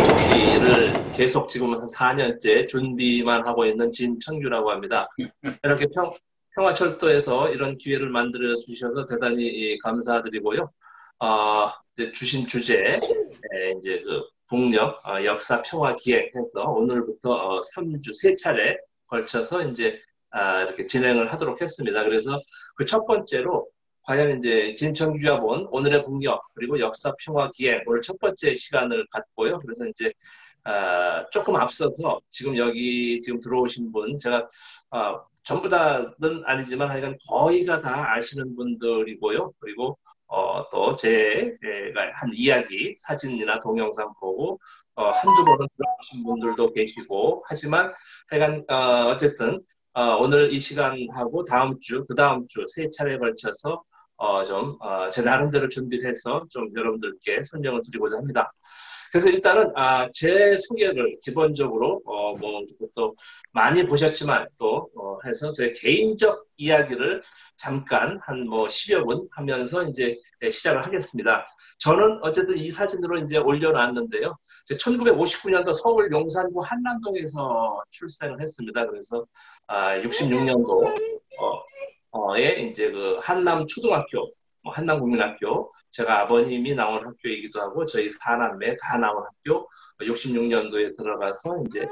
이를 계속 지금 한 4년째 준비만 하고 있는 진청규라고 합니다. 이렇게 평화철도에서 이런 기회를 만들어 주셔서 대단히 감사드리고요. 이제 주신 주제, 이제 그 북녘 역사 평화 기획해서 오늘부터 3주 세 차례 걸쳐서 이제 이렇게 진행을 하도록 했습니다. 그래서 그 첫 번째로 과연 이제 진청규가 본 오늘의 북녘 그리고 역사 평화 기획 오늘 첫 번째 시간을 갖고요. 그래서 이제 조금 앞서서 지금 여기 지금 들어오신 분 제가 전부 다는 아니지만 하여간 거의가 다 아시는 분들이고요. 그리고 또 제가 한 이야기 사진이나 동영상 보고 한두 번은 들어보신 분들도 계시고 하지만 하여간 어쨌든 오늘 이 시간하고 다음 주, 그 다음 주 세 차례에 걸쳐서 제 나름대로 준비를 해서 좀 여러분들께 설명을 드리고자 합니다. 그래서 일단은 제 소개를 기본적으로 또 많이 보셨지만 또 해서 제 개인적 이야기를 잠깐 한 10여 분 하면서 이제 시작을 하겠습니다. 저는 어쨌든 이 사진으로 이제 올려놨는데요. 1959년도 서울 용산구 한남동에서 출생을 했습니다. 그래서 66년도 에 이제 그 한남 초등학교, 한남국민학교, 제가 아버님이 나온 학교이기도 하고 저희 사남매 다 나온 학교 66년도에 들어가서 이제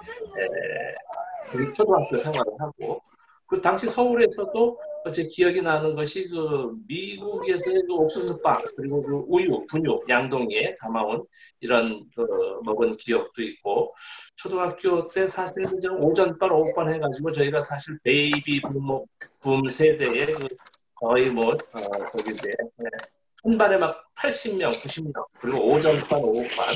초등학교 생활을 하고 그 당시 서울에서도 제 기억이 나는 것이 그 미국에서의 그 옥수수빵 그리고 그 우유, 분유, 양동이에 담아온 이런 그 먹은 기억도 있고 초등학교 때 사실은 오전반, 오후반 해가지고 저희가 사실 베이비 붐 세대의 그 거의 저기 이제 한 반에 막 80명, 90명 그리고 오전반, 오후반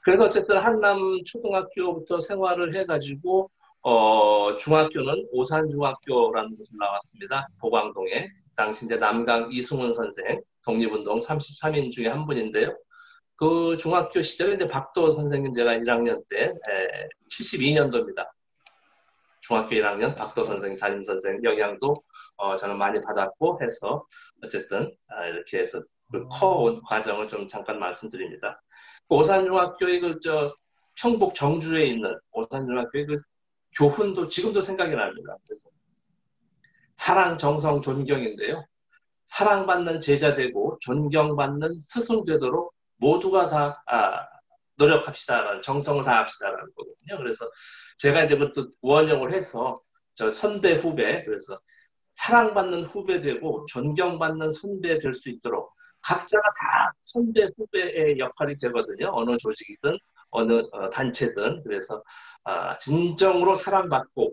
그래서 어쨌든 한남 초등학교부터 생활을 해가지고 중학교는 오산중학교라는 곳을 나왔습니다. 보광동에. 당시 이제 남강 이승훈 선생, 독립운동 33인 중에 한 분인데요. 그 중학교 시절에 이제 박도 선생님 제가 1학년 때 72년도입니다. 중학교 1학년 박도 선생님, 담임 선생님 영향도 저는 많이 받았고 해서 어쨌든 이렇게 해서 그 커온 과정을 좀 잠깐 말씀드립니다. 오산중학교의 평북 정주에 있는 오산중학교의 교훈도 지금도 생각이 납니다. 그래서 사랑, 정성, 존경인데요. 사랑받는 제자 되고 존경받는 스승 되도록 모두가 다 노력합시다라는 정성을 다합시다라는 거거든요. 그래서 제가 이제 그것도 원형을 해서 저 선배 후배 그래서 사랑받는 후배 되고 존경받는 선배 될 수 있도록 각자가 다 선배 후배의 역할이 되거든요. 어느 조직이든 어느 단체든 그래서 진정으로 사랑받고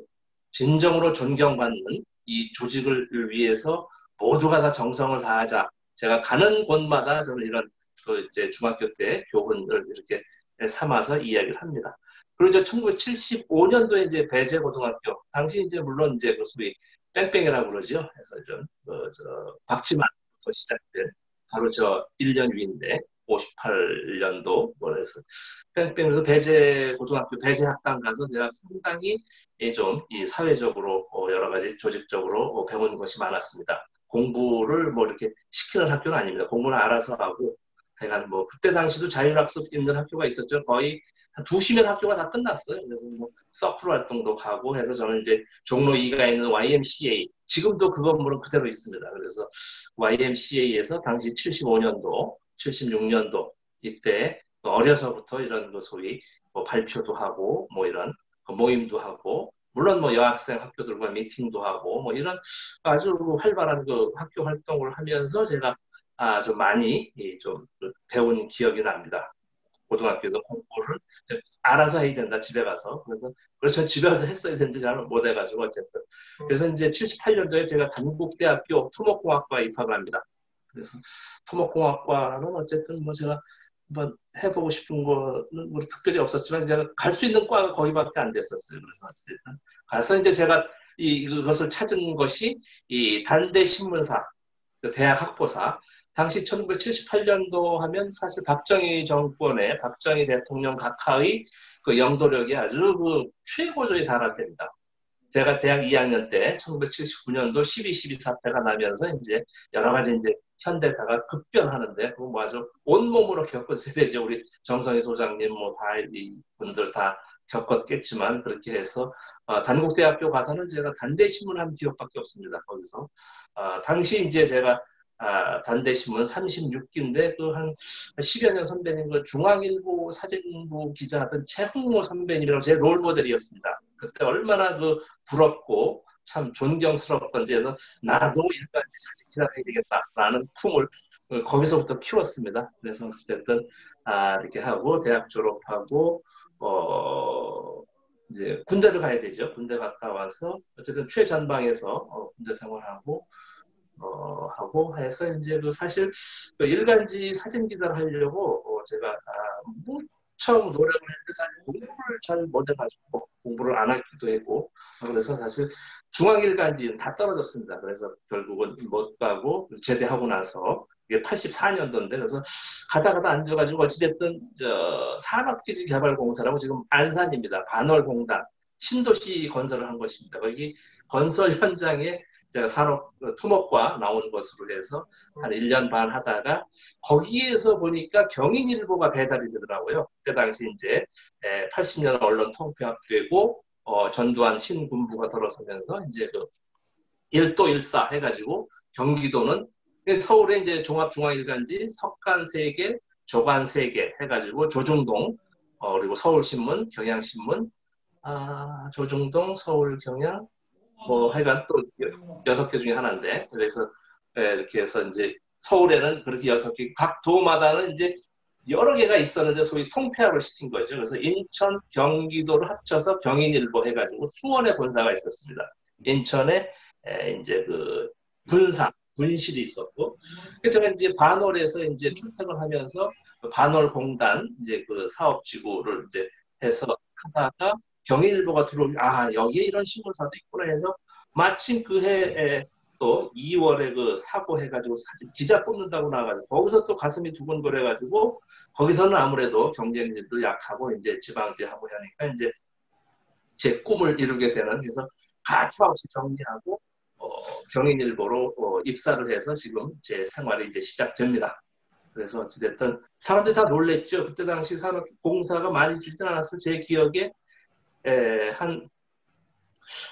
진정으로 존경받는 이 조직을 위해서 모두가 다 정성을 다하자. 제가 가는 곳마다 저는 이런 이제 중학교 때 교훈을 이렇게 삼아서 이야기를 합니다. 그리고 이제 1975년도에 이제 배재고등학교 당시 이제 물론 이제 그 소위 뺑뺑이라고 그러죠. 그래서 좀 박지만부터 시작된 바로 저 1년 위인데 58년도 뭐래서 뺑뺑에서 배재고등학교 배재학당 가서 제가 상당히 좀 이 사회적으로 여러 가지 조직적으로 배우는 것이 많았습니다. 공부를 이렇게 시키는 학교는 아닙니다. 공부는 알아서 하고 하여간 그때 당시도 자율학습 있는 학교가 있었죠. 거의 한 2시면 학교가 다 끝났어요. 그래서 서클 활동도 가고 해서 저는 이제 종로 2가 있는 YMCA 지금도 그 건물은 그대로 있습니다. 그래서 YMCA에서 당시 75년도, 76년도 이때 어려서부터 이런 소위 발표도 하고 이런 모임도 하고 물론 여학생 학교들과 미팅도 하고 이런 아주 활발한 그 학교 활동을 하면서 제가 좀 많이 좀 배운 기억이 납니다. 고등학교도 공부를 알아서 해야 된다 집에 가서 그래서 집에 가서 했어야 되는데 잘 못해가지고 어쨌든 그래서 이제 78년도에 제가 단국대학교 토목공학과에 입학을 합니다. 그래서 토목공학과는 어쨌든 제가 한번 해보고 싶은 거는 특별히 없었지만 제가 갈 수 있는 과가 거기밖에 안 됐었어요. 그래서 어쨌든 가서 이제 제가 이것을 찾은 것이 이 단대 신문사 그 대학 학보사 당시 1978년도 하면 사실 박정희 정권의 박정희 대통령 각하의 그 영도력이 아주 그 최고조에 달할 때입니다. 제가 대학 2학년 때 1979년도 12.12 사태가 나면서 이제 여러 가지 이제 현대사가 급변하는데 그거 뭐 아주 온몸으로 겪은 세대죠. 우리 정성희 소장님 뭐 다 이 분들 다 겪었겠지만 그렇게 해서 단국대학교 가서는 제가 단대신문 한 기억밖에 없습니다. 거기서 당시 이제 제가 단대신문 36기인데 그 한 10여 년 선배님 그 중앙일보 사진부 기자하던 최흥모 선배님이라고 제 롤모델이었습니다. 그때 얼마나 그 부럽고 참 존경스럽던지 해서 나도 일간지 사진 기자가 해야 되겠다라는 품을 거기서부터 키웠습니다. 그래서 어쨌든 이렇게 하고 대학 졸업하고 이제 군대를 가야 되죠. 군대 갔다 와서 어쨌든 최전방에서 군대 생활하고 하고 해서 이제 그 사실 그 일간지 사진 기자를 하려고 제가 무척 노력을 했는데 사실 공부를 잘 못해가지고 공부를 안 하기도 했고 그래서 사실 중앙일간지는 다 떨어졌습니다. 그래서 결국은 못 가고 제대하고 나서 이게 84년도인데 그래서 가다 앉아가지고 어찌됐든 산업기지개발공사라고 지금 안산입니다. 반월공단 신도시 건설을 한 것입니다. 거기 건설 현장에 제가 산업 토목과 나오는 것으로 해서 한 1년 반 하다가 거기에서 보니까 경인일보가 배달이 되더라고요. 그때 당시 이제 80년 언론 통폐합되고 전두환 신군부가 들어서면서 이제 그 일도 일사 해가지고 경기도는 서울에 이제 종합중앙일간지 석간 3개, 조간 3개 해가지고 조중동 그리고 서울신문, 경향신문, 조중동, 서울, 경향 뭐 하여간 또 6개 중에 하나인데 그래서 이렇게 해서 이제 서울에는 그렇게 6개 각 도마다는 이제 여러 개가 있었는데 소위 통폐합을 시킨 거죠. 그래서 인천, 경기도를 합쳐서 경인일보 해가지고 수원에 본사가 있었습니다. 인천에 이제 그 분실이 있었고, 제가 이제 반월에서 이제 출퇴근을 하면서 그 반월공단 이제 그 사업지구를 이제 해서 하다가 경인일보가 들어오면 여기에 이런 신문사도 있구나 해서 마침 그 해에 또 2월에 그 사고 해가지고 사진 기자 뽑는다고 나와가지고 거기서 또 가슴이 두근거려가지고 거기서는 아무래도 경쟁률도 약하고 이제 지방제하고 하니까 이제 제 꿈을 이루게 되는 그래서 가차없이 정리하고 경인일보로 입사를 해서 지금 제 생활이 이제 시작됩니다. 그래서 어찌됐든 사람들이 다 놀랬죠. 그때 당시 산업공사가 많이 주진 않았어요. 제 기억에 한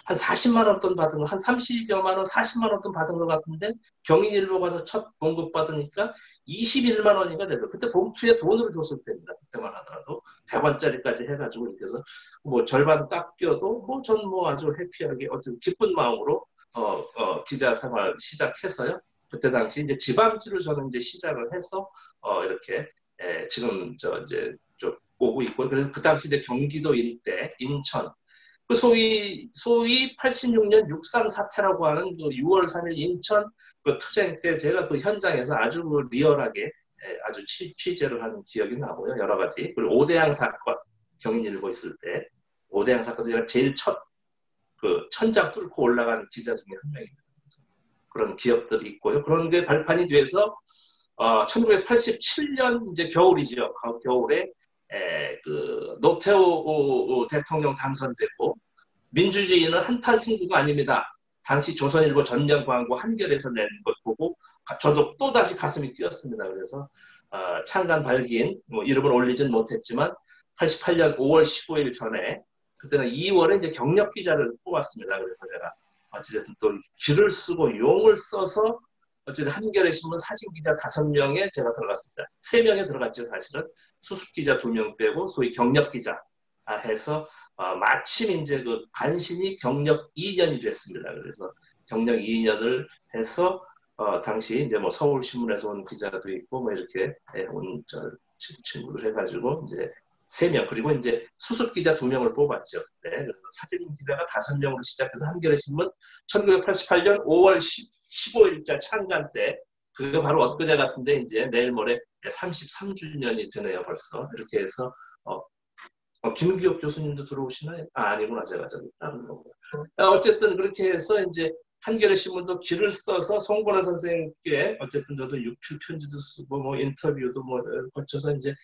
40만 원 돈 받은 거, 한 30여만 원, 40만 원 돈 받은 것 같은데 경인일보 가서 첫 봉급 받으니까 21만 원인가 되죠. 그때 봉투에 돈으로 줬을 때입니다. 그때만 하더라도 100원짜리까지 해가지고 이렇게 해서 뭐 절반 깎여도 뭐 전 뭐 아주 해피하게 어쨌든 기쁜 마음으로 기자 생활 시작해서요. 그때 당시 이제 지방지를 저는 이제 시작을 해서 이렇게 지금 이제 좀 오고 있고 그래서 그 당시 이제 경기도 일대 인천 그 소위 86년 6.3 사태라고 하는 그 6월 3일 인천 그 투쟁 때 제가 그 현장에서 아주 그 리얼하게 아주 취재를 하는 기억이 나고요. 여러 가지. 그리고 오대양 사건 경인일보 있을 때 오대양 사건 제가 제일 첫 그 천장 뚫고 올라간 기자 중에 한 명입니다. 그런 기억들이 있고요. 그런 게 발판이 돼서 1987년 이제 겨울이죠. 겨울에 그 노태우 대통령 당선되고 민주주의는 한판 승부가 아닙니다. 당시 조선일보 전면 광고 한겨레에서 낸 것 보고 저도 또 다시 가슴이 뛰었습니다. 그래서 창간 발기인 뭐 이름을 올리진 못했지만 88년 5월 15일 전에 그때는 2월에 이제 경력 기자를 뽑았습니다. 그래서 제가 어찌됐든 또 글을 쓰고 용을 써서 어쨌든 한겨레 신문 사진 기자 5명에 제가 들어갔습니다. 3명에 들어갔죠. 사실은 수습 기자 2명 빼고 소위 경력 기자 해서 마침 이제 그 간신히 경력 2년이 됐습니다. 그래서 경력 2년을 해서 당시 이제 뭐 서울신문에서 온 기자도 있고 뭐 이렇게 온 친구들 해가지고 이제 3명 그리고 이제 수습 기자 2명을 뽑았죠. 네, 그래서 사진 기자가 5명으로 시작해서 한겨레 신문 1988년 5월 15일자 창간 때 그게 바로 엊그제 같은데 이제 내일 모레 33주년이 되네요 벌써 이렇게 해서 김기옥 교수님도 들어오시나요? 아니구나 제가 저기 다른 거고. 어쨌든 그렇게 해서 이제 한겨레 신문도 글을 써서 송건호 선생님께 어쨌든 저도 육필 편지도 쓰고 뭐 인터뷰도 뭐 거쳐서 이제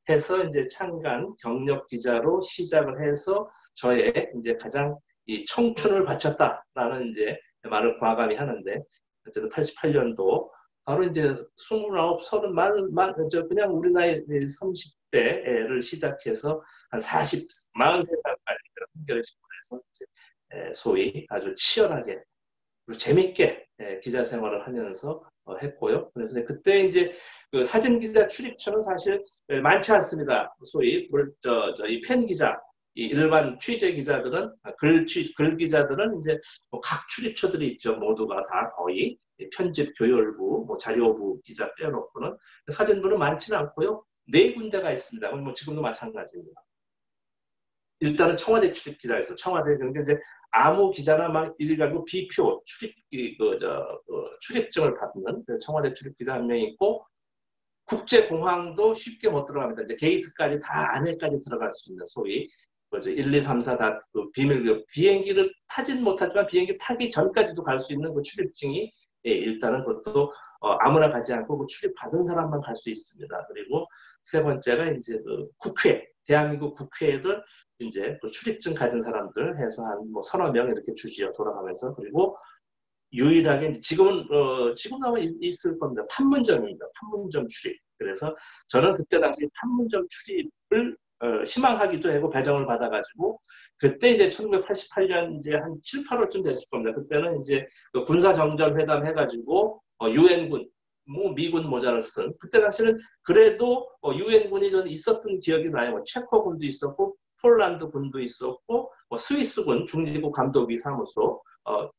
해서 이제 창간 경력 기자로 시작을 해서 저의 이제 가장 이 청춘을 바쳤다라는 이제 말을 과감히 하는데 어쨌든 88년도 바로 이제 29, 30, 그냥 우리 나이 30대를 시작해서 한 40, 43살까지 한겨레 신문에서 소위 아주 치열하게 그리고 재밌게 기자 생활을 하면서 했고요. 그래서 그때 이제 그 사진 기자 출입처는 사실 많지 않습니다. 소위 이팬 기자, 이 일반 취재 기자들은 글 기자들은 이제 뭐각 출입처들이 있죠. 모두가 다 거의 편집 교열부, 뭐 자료부 기자 빼놓고는 사진부는 많지는 않고요. 네 군데가 있습니다. 뭐 지금도 마찬가지입니다. 일단은 청와대 출입 기자가 있어. 청와대 그러니까 이제 아무 기자나 막 이리 가고 비표 출입증을 받는 청와대 출입 기자 한 명 있고 국제공항도 쉽게 못 들어갑니다. 이제 게이트까지 다 안에까지 들어갈 수 있는 소위 1, 2, 3, 4 다 그 비밀 비행기를 타진 못하지만 비행기 타기 전까지도 갈 수 있는 그 출입증이 일단은 그것도 아무나 가지 않고 그 출입 받은 사람만 갈 수 있습니다. 그리고 세 번째가 이제 그 국회 대한민국 국회에들 이제 그 출입증 가진 사람들 해서 한 뭐 서너 명 이렇게 주지요 돌아가면서 그리고 유일하게 지금은 지금 나와 있을 겁니다. 판문점입니다. 판문점 출입. 그래서 저는 그때 당시 판문점 출입을 희망하기도 하고 배정을 받아가지고 그때 이제 1988년 이제 한 7, 8월쯤 됐을 겁니다. 그때는 이제 그 군사정전 회담 해가지고 유엔군 뭐 미군 모자를 쓴 그때 당시는 그래도 유엔군이 전 있었던 기억이 나요. 뭐 체코군도 있었고 폴란드 군도 있었고 뭐 스위스군 중리국 감독위 사무소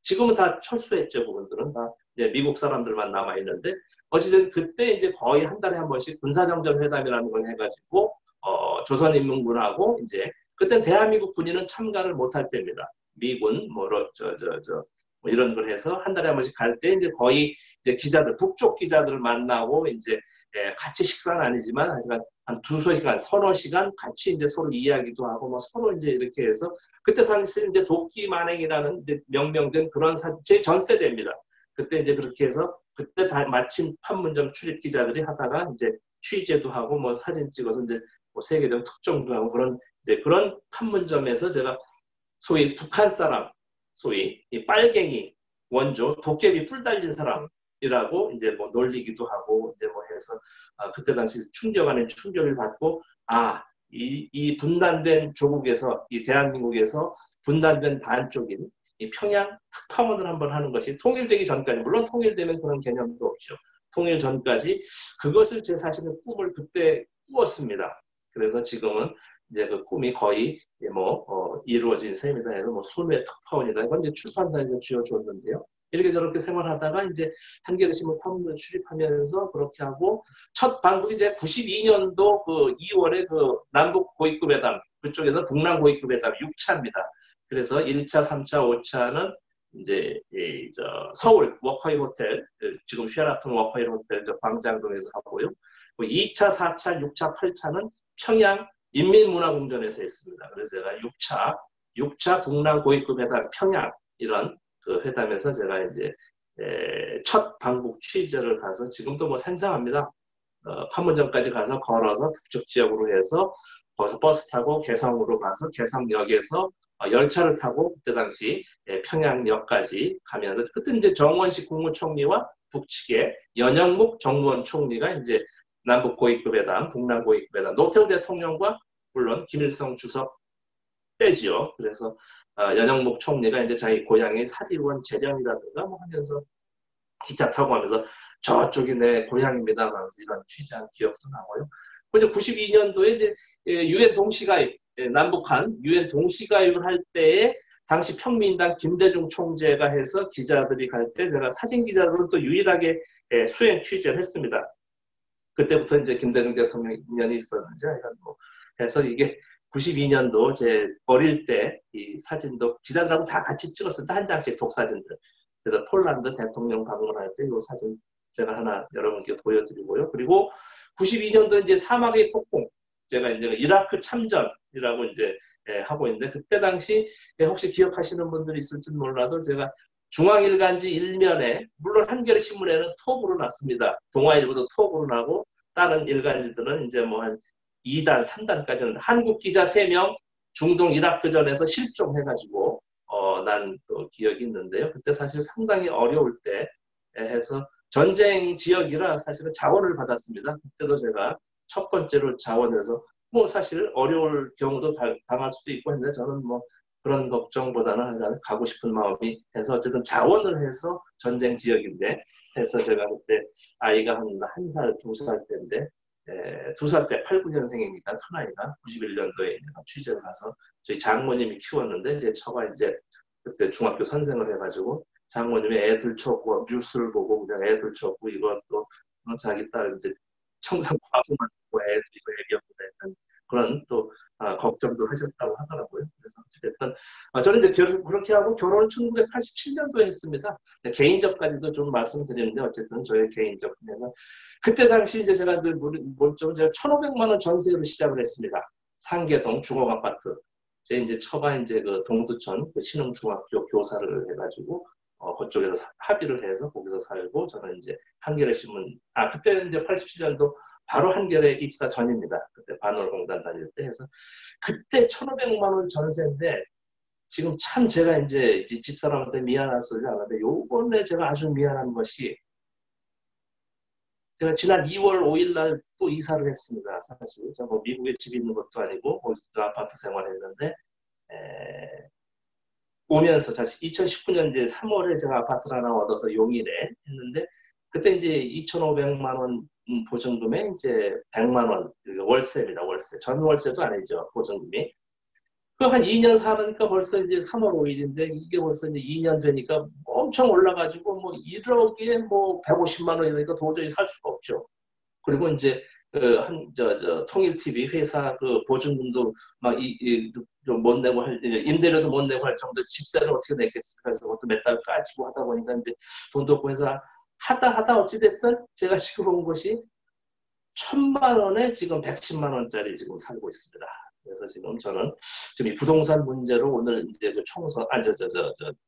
지금은 다 철수했죠. 그분들은 다 이제 미국 사람들만 남아 있는데 어쨌든 그때 이제 거의 한 달에 한 번씩 군사정전 회담이라는 걸 해가지고 조선인민군하고 이제 그때 대한민국 군인은 참가를 못할 때입니다. 미군 뭐 이런 걸 해서 한 달에 한 번씩 갈 때 이제 거의 이제 기자들 북쪽 기자들을 만나고 이제 같이 식사는 아니지만 하지만 한 두세 시간, 서너 시간 같이 이제 서로 이야기도 하고 뭐 서로 이제 이렇게 해서 그때 당시 이제 도끼 만행이라는 이제 명명된 그런 제 전 세대입니다. 그때 이제 그렇게 해서 그때 다 마침 판문점 출입 기자들이 하다가 이제 취재도 하고 뭐 사진 찍어서 이제 뭐 세계적 특종도 하고 그런 이제 그런 판문점에서 제가 소위 북한 사람, 소위 이 빨갱이 원조 도깨비 뿔 달린 사람이라고 이제 뭐 놀리기도 하고 이제 뭐 해서 그때 당시 충격 아닌 충격을 받고 이 분단된 조국에서 이 대한민국에서 분단된 반쪽인 이 평양 특파원을 한번 하는 것이 통일되기 전까지 물론 통일되면 그런 개념도 없죠. 통일 전까지 그것을 제 사실은 꿈을 그때 꾸었습니다. 그래서 지금은 이제 그 꿈이 거의 이루어진 셈이다 해서 뭐 수뇌 특파원이다. 이건 이제 출판사에서 쥐어줬는데요. 이렇게 저렇게 생활하다가 이제 한겨레 신문 탐문 출입하면서 그렇게 하고 첫 방북이 이제 92년도 그 2월에 그 남북 고위급 회담 그쪽에서 북남 고위급 회담 6차입니다. 그래서 1차, 3차, 5차는 이제 서울 워커힐 호텔 지금 쉐라톤 워커힐 호텔 광장동에서 하고요. 2차, 4차, 6차, 8차는 평양 인민문화공전에서 했습니다. 그래서 제가 6차 북남 고위급 회담 평양 이런 그 회담에서 제가 이제 첫 방북 취재를 가서 지금도 뭐 생생합니다. 판문점까지 가서 걸어서 북쪽 지역으로 해서 거기서 버스 타고 개성으로 가서 개성역에서 열차를 타고 그때 당시 평양역까지 가면서 그때 이제 정원식 국무총리와 북측의 연영묵 정무원 총리가 이제 남북 고위급 회담, 북남 고위급 회담, 노태우 대통령과 물론 김일성 주석 때지요. 그래서 연영묵 총리가 이제 자기 고향의 사리원 재련이라든가 뭐 하면서 기차 타고 하면서 저쪽이 내 고향입니다. 하면서 이런 취재한 기억도 나고요. 그래서 92년도에 이제 유엔 동시가입 남북한 유엔 동시가입을 할 때에 당시 평민당 김대중 총재가 해서 기자들이 갈 때 제가 사진 기자들은 또 유일하게 수행 취재를 했습니다. 그때부터 이제 김대중 대통령이 있었는지 뭐 해서 이게 92년도 제 어릴 때 이 사진도 기자들하고 다 같이 찍었습니다. 한 장씩 독사진들. 그래서 폴란드 대통령 방문할 때 이 사진 제가 하나 여러분께 보여드리고요. 그리고 92년도 이제 사막의 폭풍 제가 이제 이라크 참전이라고 이제 하고 있는데 그때 당시 혹시 기억하시는 분들이 있을지는 몰라도 제가 중앙일간지 일면에 물론 한겨레 신문에는 톱으로 났습니다. 동아일보도 톱으로 나고 다른 일간지들은 이제 뭐 한 2단, 3단까지는 한국 기자 3명 중동 이라크전에서 실종해가지고 난 또 기억이 있는데요. 그때 사실 상당히 어려울 때 해서 전쟁 지역이라 사실은 자원을 받았습니다. 그때도 제가 첫 번째로 자원해서 뭐 사실 어려울 경우도 당할 수도 있고 했는데 저는 뭐 그런 걱정보다는 그냥 가고 싶은 마음이 해서 어쨌든 자원을 해서 전쟁 지역인데 해서 제가 그때 아이가 한 살, 두 살 때인데 두 살 때 89년생이니까 큰아이가 91년도에 취재를 가서 저희 장모님이 키웠는데 제 처가 이제 그때 중학교 선생을 해가지고 장모님이 애들 쳤고 뉴스를 보고 그냥 애들 쳤고 이것도 자기 딸 이제 청산 과부만 듣고 애들 이거 애기였구나 그런 또 걱정도 하셨다고 하더라고요. 그래서 어쨌든 저는 이제 그렇게 하고 결혼을 1987년도에 했습니다. 개인적까지도 좀 말씀드리는데 어쨌든 저의 개인적 그래서 그때 당시 이제 제가 뭐좀 제가 1,500만 원 전세로 시작을 했습니다. 상계동 중앙 아파트. 제 이제 처가 이제 그 동두천 그 신흥중학교 교사를 해가지고 그쪽에서 합의를 해서 거기서 살고 저는 이제 한겨레 신문 그때 이제 87년도 바로 한겨레 입사 전입니다. 그때 반월공단 다닐 때 해서 그때 1,500만 원 전세인데 지금 참 제가 이제 집사람한테 미안한 소리를 하는데 요번에 제가 아주 미안한 것이 제가 지난 2월 5일 날 또 이사를 했습니다. 사실 제가 뭐 미국에 집 있는 것도 아니고 거기서 아파트 생활했는데 오면서 사실 2019년 이제 3월에 제가 아파트를 하나 얻어서 용인에 했는데 그때 이제 2,500만 원 보증금에 이제 100만 원 월세입니다. 월세. 전 월세도 아니죠. 보증금이. 그 한 2년 살으니까 벌써 이제 3월 5일인데 이게 벌써 이제 2년 되니까 엄청 올라가지고 뭐 1억에 뭐 150만 원 이러니까 도저히 살 수가 없죠. 그리고 이제 통일 TV 회사 그 보증금도 막못 내고 이제 임대료도 못 내고 할 정도 집세를 어떻게 냈겠어요. 그래서 그것도 몇 달 까지고 하다 보니까 이제 돈도 없고 해서 하다 어찌됐든 제가 시끄러운 것이 1,000만 원에 지금 110만 원짜리 지금 살고 있습니다. 그래서 지금 저는 지금 이 부동산 문제로 오늘 이제 그 총선,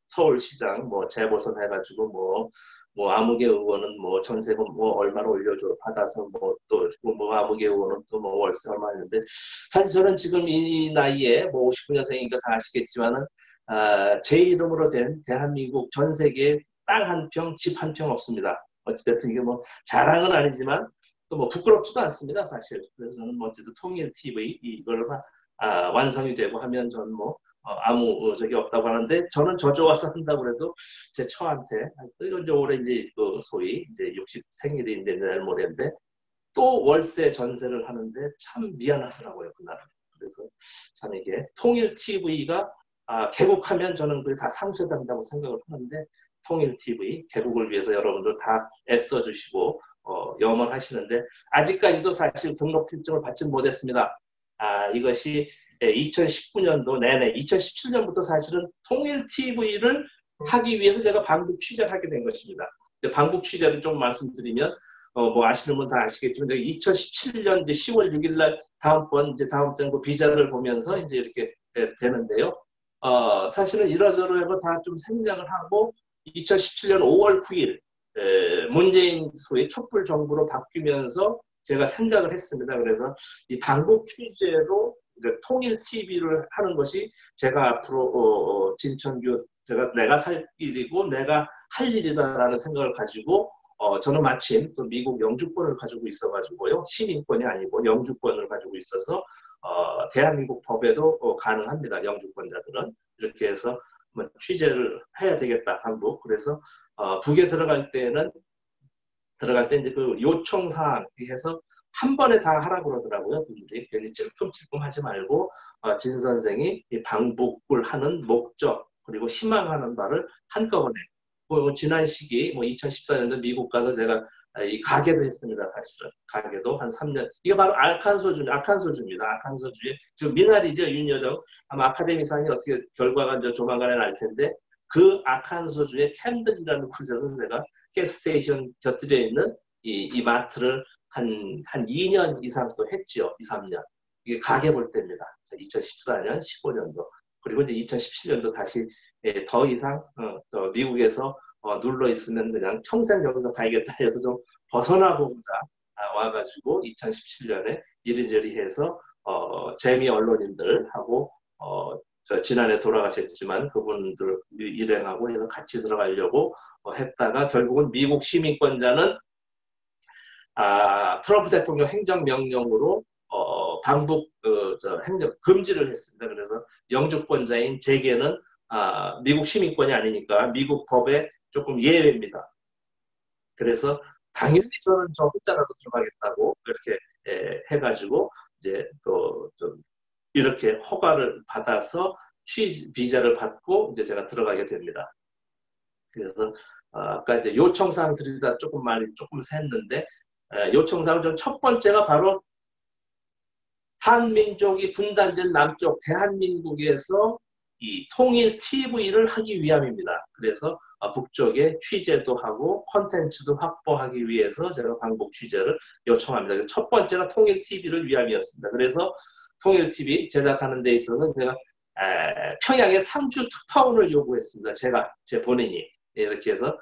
서울시장 뭐 재보선 해가지고 뭐 아무개 의원은 뭐 전세금 뭐 얼마나 올려줘 받아서 뭐 또 뭐 아무개 의원은 또 뭐 월세 얼마 했는데 사실 저는 지금 이 나이에 뭐 59년생이니까 다 아시겠지만은 제 이름으로 된 대한민국 전 세계에 땅 한 평, 집 한 평 없습니다. 어찌됐든 이게 뭐 자랑은 아니지만 또 뭐 부끄럽지도 않습니다, 사실. 그래서 저는 뭐 어쨌든 통일 TV 이걸로 완성이 되고 하면 저는 뭐 아무 적이 없다고 하는데 저는 저조 와서 한다고 그래도 제 처한테 이건 이제 올해 이제 그 소위 이제 60 생일인데 내일 모레인데 또 월세 전세를 하는데 참 미안하더라고요 그날은. 그래서 참 이게 통일 TV가 개국하면 저는 그게 다 상쇄된다고 생각을 하는데 통일 TV 개국을 위해서 여러분들 다 애써주시고 염원하시는데 아직까지도 사실 등록 필증을 받지 못했습니다. 이것이 2019년도 내내 2017년부터 사실은 통일 TV를 하기 위해서 제가 방북 취재를 하게 된 것입니다. 방북 취재를 좀 말씀드리면 뭐 아시는 분 다 아시겠지만 2017년 이제 10월 6일 날 다음 정부 비자를 보면서 이제 이렇게 되는데요. 사실은 이러저러하고 다 좀 생략을 하고 2017년 5월 9일 문재인 소위 촛불 정부로 바뀌면서 제가 생각을 했습니다. 그래서 이 방북 취재로 통일 TV를 하는 것이 제가 앞으로 진천규 내가 살 일이고 내가 할 일이다라는 생각을 가지고 저는 마침 또 미국 영주권을 가지고 있어가지고요. 시민권이 아니고 영주권을 가지고 있어서 대한민국 법에도 가능합니다. 영주권자들은. 이렇게 해서 취재를 해야 되겠다. 한국. 그래서 북에 들어갈 때 이제 그 요청 사항 해서 한 번에 다 하라고 그러더라고요. 분들이 괜히 찔끔찔끔 하지 말고 진 선생이 이 방북을 하는 목적 그리고 희망하는 바를 한꺼번에 뭐 지난 시기 뭐 2014년도 미국 가서 제가 이 가게도 했습니다. 사실은 가게도 한 3년. 이게 바로 아칸소주입니다. 아칸소주에 지금 미나리죠 윤여정 아마 아카데미상이 어떻게 결과가 이제 조만간에 날 텐데 그 아칸소주의 캠든이라는 곳에서 제가 가스스테이션 곁들여 있는 이 마트를 한 2년 이상 또 했죠. 2, 3년. 이게 가게 볼 때입니다. 2014년, 15년도. 그리고 이제 2017년도 다시 더 이상 미국에서 눌러 있으면 그냥 평생 여기서 가야겠다 해서 좀 벗어나보자 와가지고 2017년에 이리저리 해서 재미 언론인들하고 지난해 돌아가셨지만 그분들 일행하고 해서 같이 들어가려고 했다가 결국은 미국 시민권자는 트럼프 대통령 행정명령으로 방북 행정 금지를 했습니다. 그래서 영주권자인 제게는 미국 시민권이 아니니까 미국 법에 조금 예외입니다. 그래서 당연히 저는 저 혼자라도 들어가겠다고 이렇게 해가지고 이제 또 좀 이렇게 허가를 받아서 비자를 받고 이제 제가 들어가게 됩니다. 그래서 아까 이제 요청사항 드리다 조금 했는데 요청사항 첫 번째가 바로 한민족이 분단된 남쪽 대한민국에서 이 통일 TV를 하기 위함입니다. 그래서 북쪽에 취재도 하고 컨텐츠도 확보하기 위해서 제가 방북 취재를 요청합니다. 첫 번째가 통일 TV를 위함이었습니다. 그래서 통일 TV 제작하는 데 있어서 제가 평양에 상주 특파원을 요구했습니다. 제 본인이 이렇게 해서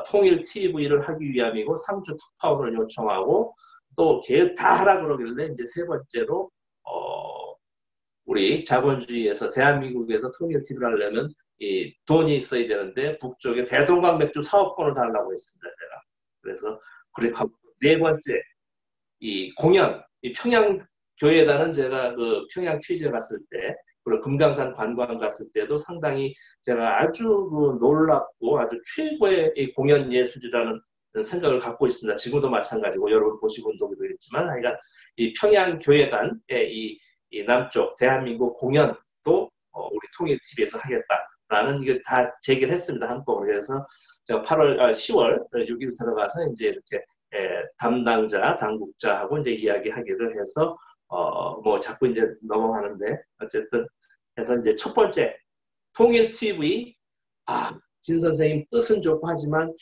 통일 TV를 하기 위함이고 상주 특파원을 요청하고 또 계획 다 하라 그러길래 이제 세 번째로 우리 자본주의에서 대한민국에서 통일 TV를 하려면 이 돈이 있어야 되는데 북쪽에 대동강 맥주 사업권을 달라고 했습니다. 제가. 그래서 그리고 네 번째 이 공연 이 평양 교회단은 제가 그 평양 취재 갔을 때 그리고 금강산 관광 갔을 때도 상당히 제가 아주 놀랍고 아주 최고의 이 공연 예술이라는 생각을 갖고 있습니다. 지금도 마찬가지고 여러분 보시고 있지만 하여간 이 평양 교회단의 이 남쪽 대한민국 공연도 우리 통일 TV에서 하겠다라는 이게 다 제기를 했습니다. 한꺼번에. 그래서 제가 10월 6일 들어가서 이제 이렇게 담당자, 당국자하고 이제 이야기하기를 해서 뭐 자꾸 이제 넘어가는데 어쨌든 해서 이제 첫 번째 통일 TV 진 선생님 뜻은 좋고 하지만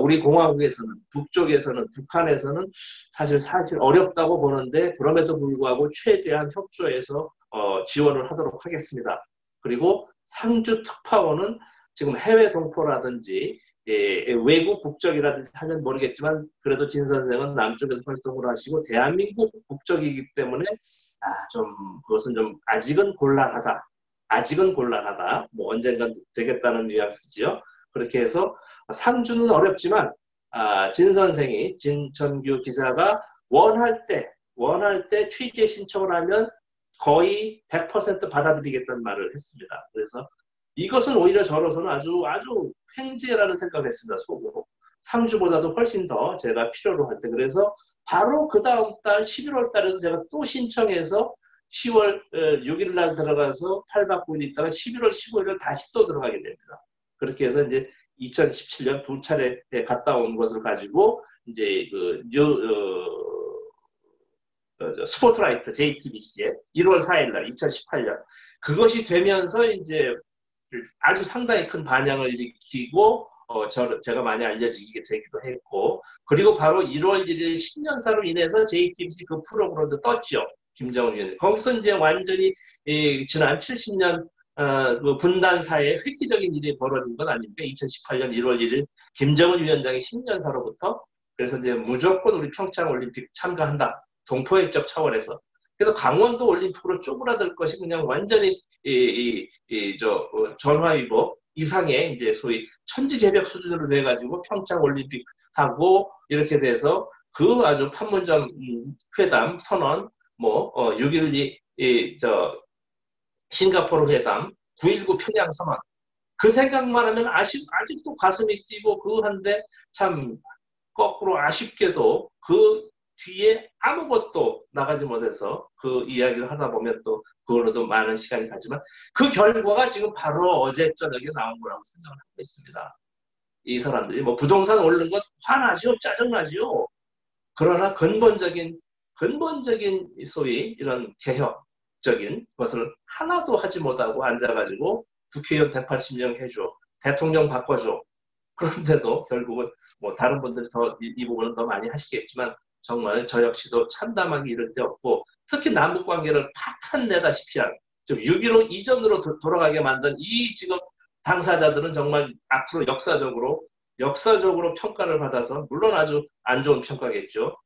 우리 공화국에서는 북쪽에서는 북한에서는 사실 어렵다고 보는데 그럼에도 불구하고 최대한 협조해서 지원을 하도록 하겠습니다. 그리고 상주 특파원은 지금 해외 동포라든지 외국 국적이라든지 하면 모르겠지만 그래도 진 선생은 남쪽에서 활동을 하시고 대한민국 국적이기 때문에 좀 그것은 좀 아직은 곤란하다. 뭐 언젠간 되겠다는 뉘앙스지요. 그렇게 해서 상주는 어렵지만 진 선생이 진천규 기자가 원할 때 취재 신청을 하면 거의 100% 받아들이겠다는 말을 했습니다. 그래서 이것은 오히려 저로서는 아주 횡재라는 생각을 했습니다. 속으로. 상주보다도 훨씬 더 제가 필요로 할 때. 그래서 바로 그 다음 달 11월 달에도 제가 또 신청해서 10월 6일 날 들어가서 8박 9일 있다가 11월 15일을 다시 또 들어가게 됩니다. 그렇게 해서 이제 2017년 두 차례 갔다 온 것을 가지고 이제 스포트라이트 JTBC에 1월 4일 날 2018년 그것이 되면서 이제 아주 상당히 큰 반향을 일으키고 제가 많이 알려지게 되기도 했고 그리고 바로 1월 1일 신년사로 인해서 JTBC 그 프로그램도 떴죠. 김정은 위원장. 거기서 이제 완전히 지난 70년 그 분단사에 획기적인 일이 벌어진 건 아닙니까? 2018년 1월 1일 김정은 위원장의 신년사로부터 그래서 이제 무조건 우리 평창 올림픽 참가한다. 동포애적 차원에서. 그래서 강원도 올림픽으로 쪼그라들 것이 그냥 완전히 전화위복 이상의 이제 소위 천지개벽 수준으로 돼가지고 평창 올림픽 하고 이렇게 돼서 그 아주 판문점 회담 선언 6.12 싱가포르 회담 9.19 평양 선언 그 생각만 하면 아직도 가슴이 뛰고 한데 참 거꾸로 아쉽게도 그 뒤에 아무것도 나가지 못해서 그 이야기를 하다 보면 또 그걸로도 많은 시간이 가지만 그 결과가 지금 바로 어제 저녁에 나온 거라고 생각을 하고 있습니다. 이 사람들이 부동산 오르는 것 화나죠, 짜증나죠. 그러나 근본적인 소위 이런 개혁적인 것을 하나도 하지 못하고 앉아가지고 국회의원 180명 해줘, 대통령 바꿔줘. 그런데도 결국은 다른 분들이 이 부분은 더 많이 하시겠지만 정말 저 역시도 참담하게 이럴 데 없고 특히 남북 관계를 파탄내다시피 한 6.15 이전으로 돌아가게 만든 이 지금 당사자들은 정말 앞으로 역사적으로 평가를 받아서 물론 아주 안 좋은 평가겠죠.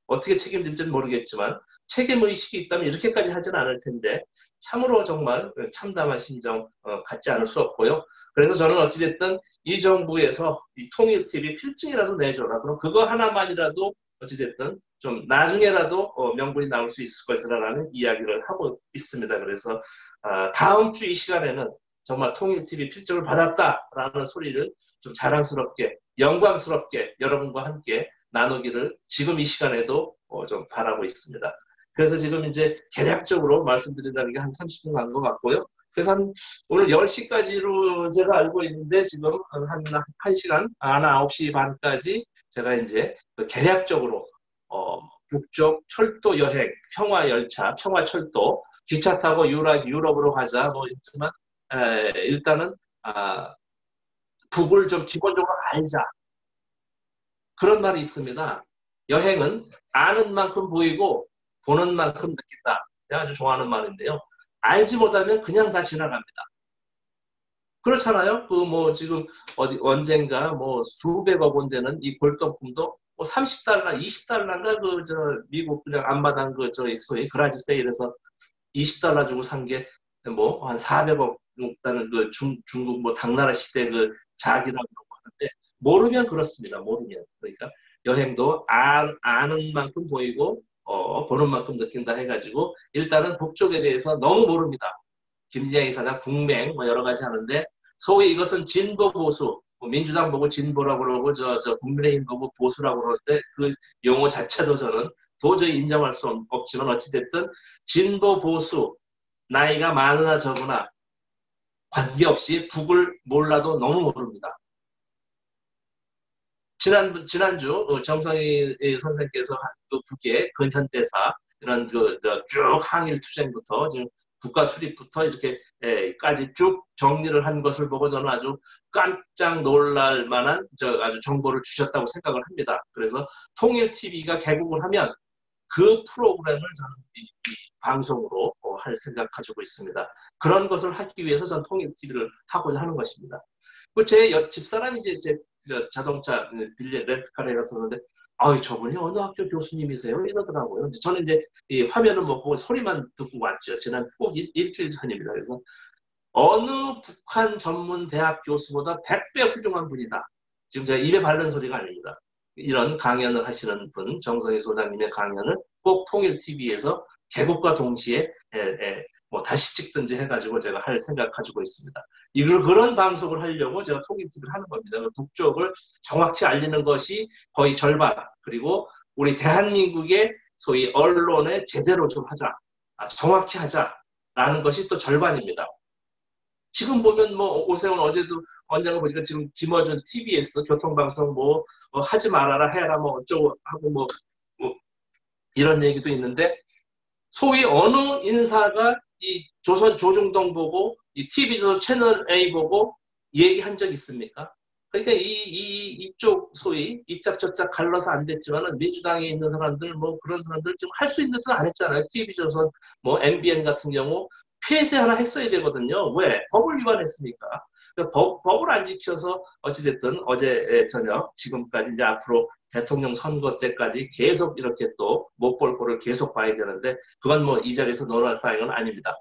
어떻게 책임질지는 모르겠지만 책임의식이 있다면 이렇게까지 하지는 않을 텐데 참으로 정말 참담한 심정 갖지 않을 수 없고요. 그래서 저는 어찌됐든 이 정부에서 이 통일 TV 필증이라도 내줘라. 그럼 그거 하나만이라도 어찌됐든 좀 나중에라도 명분이 나올 수 있을 것이라는 이야기를 하고 있습니다. 그래서 다음 주 이 시간에는 정말 통일 TV 필증을 받았다라는 소리를 좀 자랑스럽게 영광스럽게 여러분과 함께 나누기를 지금 이 시간에도 좀 바라고 있습니다. 그래서 지금 이제 개략적으로 말씀드린다는 게 한 30분 간 것 같고요. 그래서 오늘 10시까지로 제가 알고 있는데 지금 한 1시간, 9시 반까지 제가 이제 개략적으로 북쪽 철도 여행, 평화열차, 평화철도, 기차 타고 유럽으로 가자, 뭐, 있지만, 일단은, 북을 좀 기본적으로 알자. 그런 말이 있습니다. 여행은 아는 만큼 보이고, 보는 만큼 느낀다. 제가 아주 좋아하는 말인데요. 알지 못하면 그냥 다 지나갑니다. 그렇잖아요. 그 뭐 지금 어디 언젠가 뭐 수백억 원 되는 이 골동품도 뭐 30달러, 20달러인가 그 저 미국 그냥 앞마당 그 저 소위 그라지 세일에서 20달러 주고 산 게 뭐 한 400억 다는 그 중국 뭐 당나라 시대 그 자기라고 하는데 모르면 그렇습니다. 모르면 그러니까 여행도 아는 만큼 보이고 보는 만큼 느낀다 해가지고 일단은 북쪽에 대해서 너무 모릅니다. 김진영 이사장 북맹 뭐 여러 가지 하는데 소위 이것은 진보 보수 뭐 민주당 보고 진보라고 그러고 저 국민의힘 보고 보수라고 그러는데 그 용어 자체도 저는 도저히 인정할 수 없지만 어찌됐든 진보 보수 나이가 많으나 적으나 관계없이 북을 몰라도 너무 모릅니다. 지난주 정성희 선생께서 그 북의 근현대사 이런 쭉 항일 투쟁부터 지금 국가 수립부터 이렇게까지 쭉 정리를 한 것을 보고 저는 아주 깜짝 놀랄 만한 아주 정보를 주셨다고 생각을 합니다. 그래서 통일TV가 개국을 하면 그 프로그램을 저는 이 방송으로 할 생각 가지고 있습니다. 그런 것을 하기 위해서 저는 통일TV를 하고자 하는 것입니다. 제 집사람이 이제 자동차 렌트카를 해갔었는데 저분이 어느 학교 교수님이세요? 이러더라고요. 저는 이제 이 화면을 못 보고 소리만 듣고 왔죠. 지난 꼭 일주일 전입니다. 그래서 어느 북한 전문 대학 교수보다 100배 훌륭한 분이다. 지금 제가 입에 바른 소리가 아닙니다. 이런 강연을 하시는 분, 정성희 소장님의 강연을 꼭 통일TV에서 개국과 동시에 뭐 다시 찍든지 해가지고 제가 할 생각 가지고 있습니다. 그런 방송을 하려고 제가 통일TV를 하는 겁니다. 북쪽을 정확히 알리는 것이 거의 절반, 그리고 우리 대한민국의 소위 언론에 제대로 좀 하자, 정확히 하자라는 것이 또 절반입니다. 지금 보면 뭐 오세훈 어제도 언젠가 보니까 지금 김어준 TBS 교통방송 뭐 하지 말아라 해라 뭐 어쩌고 하고 뭐 이런 얘기도 있는데 소위 어느 인사가 이 조선 조중동 보고 이 TV조선 채널 A 보고 얘기한 적 있습니까? 그러니까 이쪽 소위 이짝 저짝 갈라서 안 됐지만은 민주당에 있는 사람들 뭐 그런 사람들 지금 할 수 있는 데는 안 했잖아요. TV조선 뭐 MBN 같은 경우 폐쇄 하나 했어야 되거든요. 왜? 법을 위반했으니까. 그러니까 법을 안 지켜서 어찌됐든 어제 저녁 지금까지 이제 앞으로 대통령 선거 때까지 계속 이렇게 또 못 볼 거를 계속 봐야 되는데 그건 뭐 이 자리에서 논할 사항은 아닙니다.